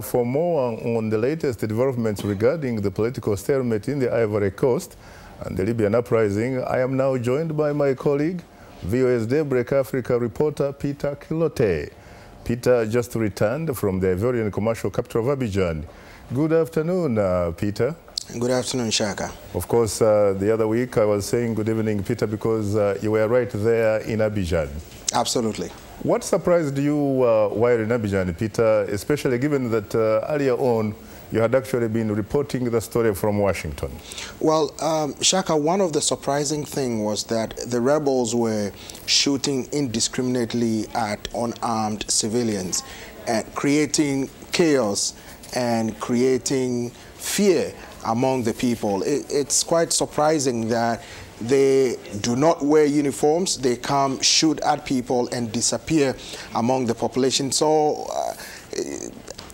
For more on the latest developments regarding the political stalemate in the Ivory Coast and the Libyan uprising, I am now joined by my colleague, VOA's Daybreak Africa reporter Peter Clottey. Peter just returned from the Ivorian commercial capital of Abidjan. Good afternoon, Peter. Good afternoon, Shaka. Of course, the other week I was saying good evening, Peter, because you were right there in Abidjan. Absolutely. What surprised you while in Abidjan, Peter, especially given that earlier on you had actually been reporting the story from Washington? Well, Shaka, one of the surprising things was that the rebels were shooting indiscriminately at unarmed civilians and creating chaos and creating fear among the people. It's quite surprising that they do not wear uniforms, they come, shoot at people and disappear among the population. So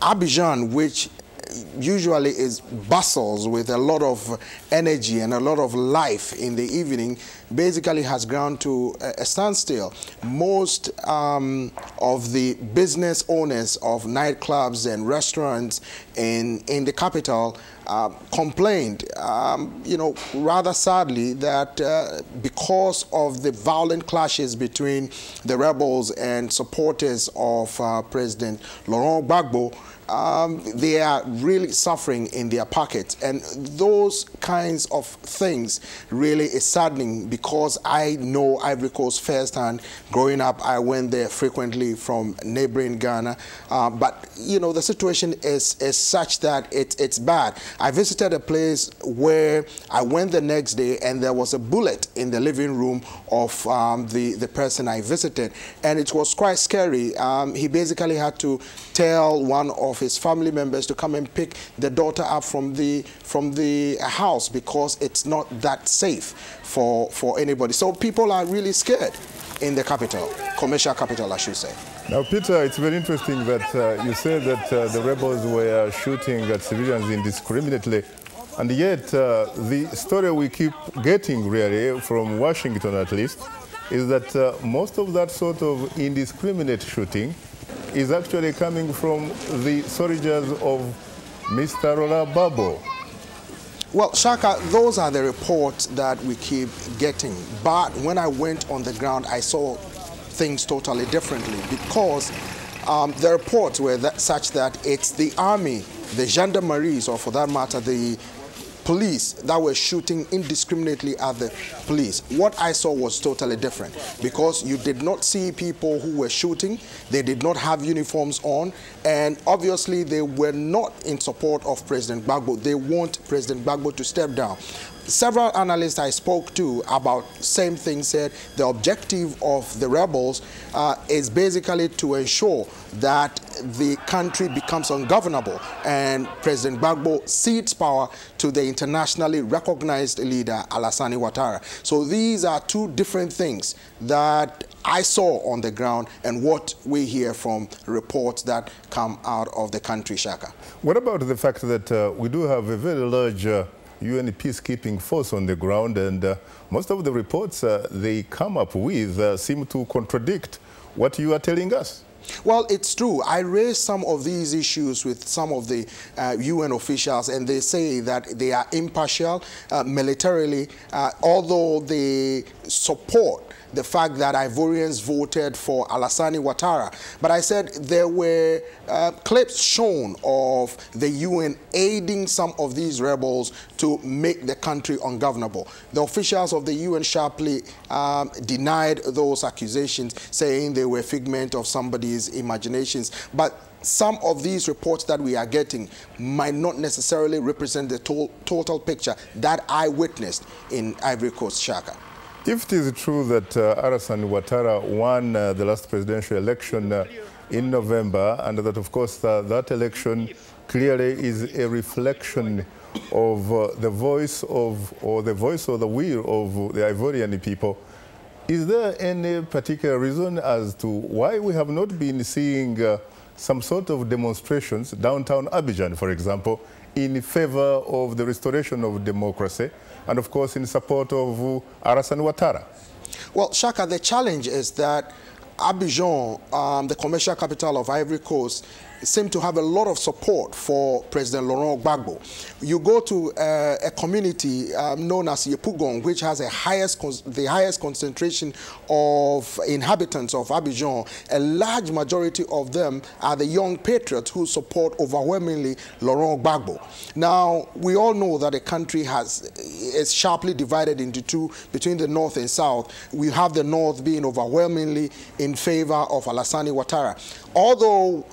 Abidjan, which usually is bustles with a lot of energy and a lot of life in the evening, basically has ground to a standstill. Most of the business owners of nightclubs and restaurants in the capital complained, rather sadly, that because of the violent clashes between the rebels and supporters of President Laurent Gbagbo, they are really suffering in their pockets. And those kinds of things really is saddening, because I know Ivory Coast firsthand. Growing up, I went there frequently from neighboring Ghana. But, the situation is such that it's bad. I visited a place where I went the next day and there was a bullet in the living room of the person I visited. And it was quite scary. He basically had to tell one of his family members to come and pick the daughter up from the house, because it's not that safe for anybody. So people are really scared in the capital, commercial capital, I should say. Now, Peter, it's very interesting that you said that the rebels were shooting at civilians indiscriminately, and yet the story we keep getting really from Washington at least is that most of that sort of indiscriminate shooting is actually coming from the soldiers of Mr. Laurent Gbagbo. Well, Shaka, those are the reports that we keep getting. But when I went on the ground, I saw things totally differently, because the reports were such that it's the army, the gendarmeries, or for that matter, the police that were shooting indiscriminately at the police. What I saw was totally different, because you did not see people who were shooting. They did not have uniforms on, and obviously they were not in support of President Gbagbo. They want President Gbagbo to step down. Several analysts I spoke to about same thing said the objective of the rebels is basically to ensure that the country becomes ungovernable and President Gbagbo cedes power to the internationally recognized leader Alassane Ouattara. So these are two different things that I saw on the ground and what we hear from reports that come out of the country, Shaka. What about the fact that we do have a very large UN peacekeeping force on the ground, and most of the reports they come up with seem to contradict what you are telling us? Well, it's true. I raised some of these issues with some of the UN officials, and they say that they are impartial militarily, although they support the fact that Ivorians voted for Alassane Ouattara. But I said there were clips shown of the UN aiding some of these rebels to make the country ungovernable. The officials of the UN sharply denied those accusations, saying they were figment of somebody's imaginations. But some of these reports that we are getting might not necessarily represent the total picture that I witnessed in Ivory Coast, Shaka. If it is true that Alassane Ouattara won the last presidential election in November, and that, of course, that election clearly is a reflection of the voice of, or the will of the Ivorian people, is there any particular reason as to why we have not been seeing some sort of demonstrations downtown Abidjan, for example, in favor of the restoration of democracy, and of course in support of Alassane Ouattara? Well, Shaka, the challenge is that Abidjan, the commercial capital of Ivory Coast, seem to have a lot of support for President Laurent Gbagbo. You go to a community known as Yepougon, which has the highest concentration of inhabitants of Abidjan. A large majority of them are the young patriots who support overwhelmingly Laurent Gbagbo. Now, we all know that the country is sharply divided into two between the north and south. We have the north being overwhelmingly in favor of Alassane Ouattara. Although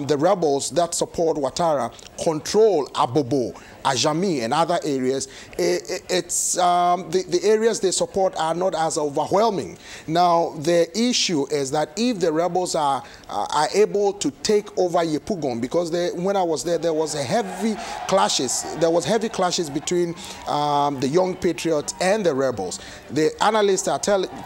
the rebels that support Ouattara control Abobo, Ajami, and other areas, the areas they support are not as overwhelming. Now, the issue is that if the rebels are able to take over Yepougon, because when I was there was heavy clashes. There was heavy clashes between the young patriots and the rebels. The analysts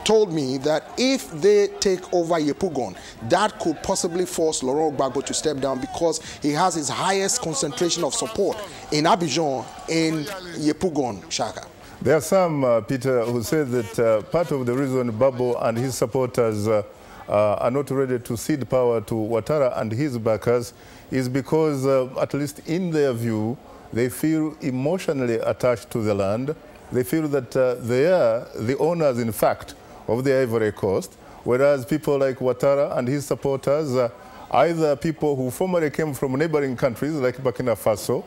told me that if they take over Yepougon, that could possibly force Laurent Gbagbo to step down, because he has his highest concentration of support in Abidjan, in Yepougon, Shaka. There are some, Peter, who say that part of the reason Gbagbo and his supporters are not ready to cede power to Ouattara and his backers is because, at least in their view, they feel emotionally attached to the land. They feel that they are the owners, in fact, of the Ivory Coast, whereas people like Ouattara and his supporters are either people who formerly came from neighboring countries like Burkina Faso,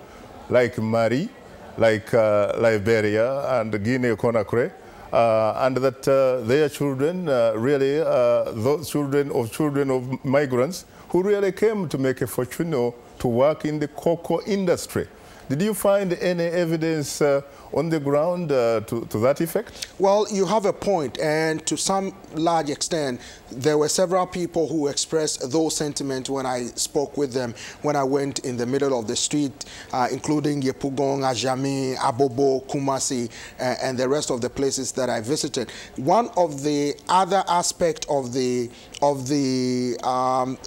like Mali, like Liberia and Guinea-Conakry, and that their children really those children of migrants who really came to make a fortune or to work in the cocoa industry. Did you find any evidence on the ground to that effect? Well, you have a point, and to some large extent, there were several people who expressed those sentiments when I spoke with them, when I went in the middle of the street, including Yepougon, Ajami, Abobo, Kumasi, and the rest of the places that I visited. One of the other aspects of the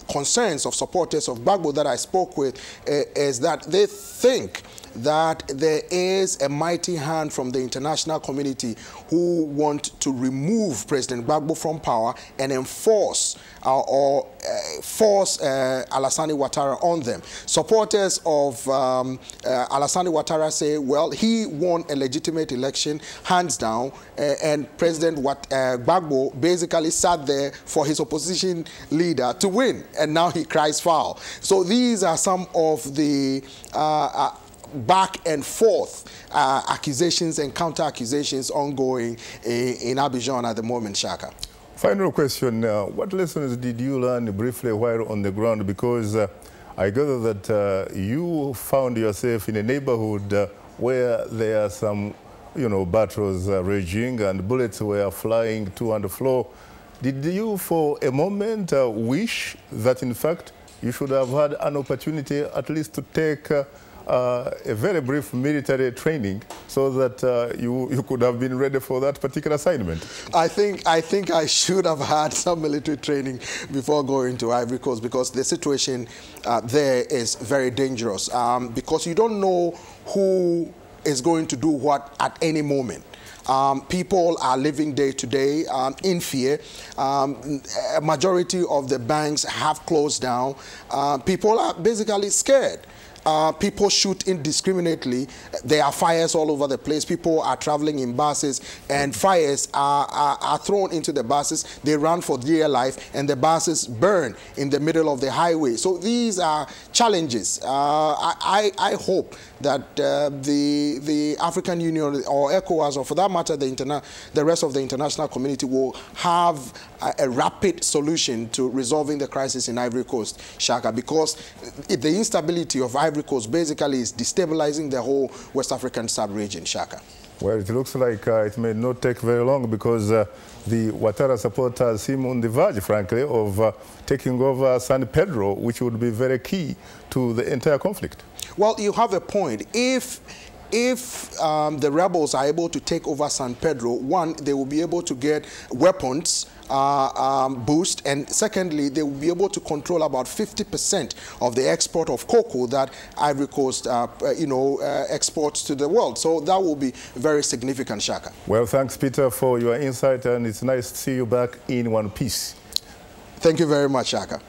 concerns of supporters of Gbagbo that I spoke with is that they think that there is a mighty hand from the international community who want to remove President Gbagbo from power and enforce force Alassane Ouattara on them. Supporters of Alassane Ouattara say, well, he won a legitimate election, hands down, and President Gbagbo basically sat there for his opposition leader to win, and now he cries foul. So these are some of the back and forth accusations and counter accusations ongoing in Abidjan at the moment, Shaka. Final question, what lessons did you learn briefly while on the ground? Because I gather that you found yourself in a neighborhood where there are some, battles raging and bullets were flying to and fro. Did you for a moment wish that in fact you should have had an opportunity at least to take a very brief military training so that you could have been ready for that particular assignment? I think I should have had some military training before going to Ivory Coast, because the situation there is very dangerous, because you don't know who is going to do what at any moment. People are living day to day in fear. A majority of the banks have closed down. People are basically scared. People shoot indiscriminately. There are fires all over the place. People are traveling in buses, and fires are thrown into the buses. They run for dear life, and the buses burn in the middle of the highway. So these are challenges. I hope that the African Union or ECOWAS, or for that matter the rest of the international community, will have a rapid solution to resolving the crisis in Ivory Coast, Shaka, because the instability of Ivory Coast basically is destabilizing the whole West African sub-region, Shaka. Well, it looks like it may not take very long, because the Ouattara supporters seem on the verge, frankly, of taking over San Pedro, which would be very key to the entire conflict. Well, you have a point. If the rebels are able to take over San Pedro, one, they will be able to get weapons boost, and secondly, they will be able to control about 50% of the export of cocoa that Ivory Coast, exports to the world. So that will be very significant, Shaka. Well, thanks, Peter, for your insight, and it's nice to see you back in one piece. Thank you very much, Shaka.